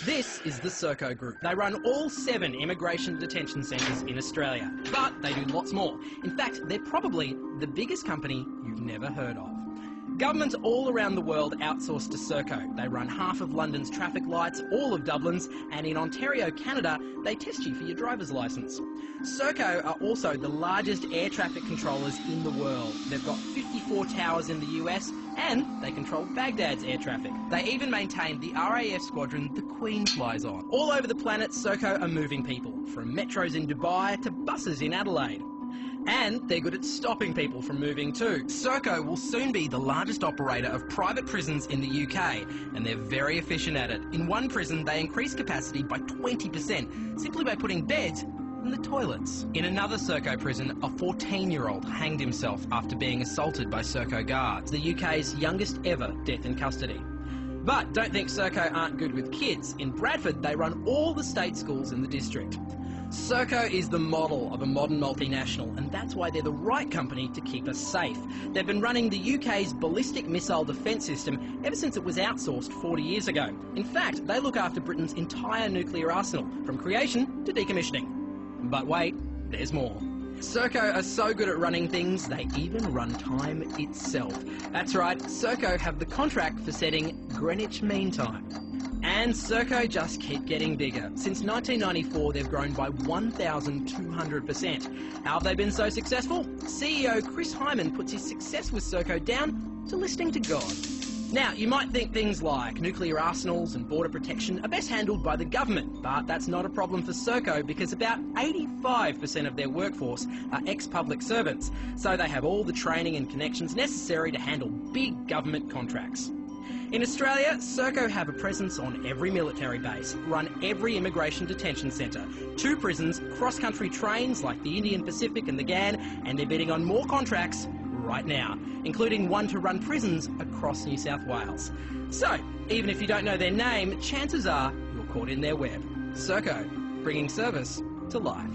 This is the Serco Group. They run all 7 immigration detention centres in Australia, but they do lots more. In fact, they're probably the biggest company you've never heard of. Governments all around the world outsource to Serco. They run half of London's traffic lights, all of Dublin's, and in Ontario, Canada, they test you for your driver's licence. Serco are also the largest air traffic controllers in the world. They've got 54 towers in the US, and they control Baghdad's air traffic. They even maintain the RAF squadron the Queen flies on. All over the planet, Serco are moving people, from metros in Dubai to buses in Adelaide. And they're good at stopping people from moving too. Serco will soon be the largest operator of private prisons in the UK, and they're very efficient at it. In one prison, they increase capacity by 20%, simply by putting beds in the toilets. In another Serco prison, a 14-year-old hanged himself after being assaulted by Serco guards, the UK's youngest ever death in custody. But don't think Serco aren't good with kids. In Bradford, they run all the state schools in the district. Serco is the model of a modern multinational, and that's why they're the right company to keep us safe. They've been running the UK's ballistic missile defence system ever since it was outsourced 40 years ago. In fact, they look after Britain's entire nuclear arsenal, from creation to decommissioning. But wait, there's more. Serco are so good at running things, they even run time itself. That's right, Serco have the contract for setting Greenwich Mean Time. And Serco just keep getting bigger. Since 1994, they've grown by 1,200%. How have they been so successful? CEO Chris Hyman puts his success with Serco down to listening to God. Now, you might think things like nuclear arsenals and border protection are best handled by the government, but that's not a problem for Serco because about 85% of their workforce are ex-public servants, so they have all the training and connections necessary to handle big government contracts. In Australia, Serco have a presence on every military base, run every immigration detention centre, 2 prisons, cross-country trains like the Indian Pacific and the GAN, and they're bidding on more contracts right now, including one to run prisons across New South Wales. So, even if you don't know their name, chances are you're caught in their web. Serco, bringing service to life.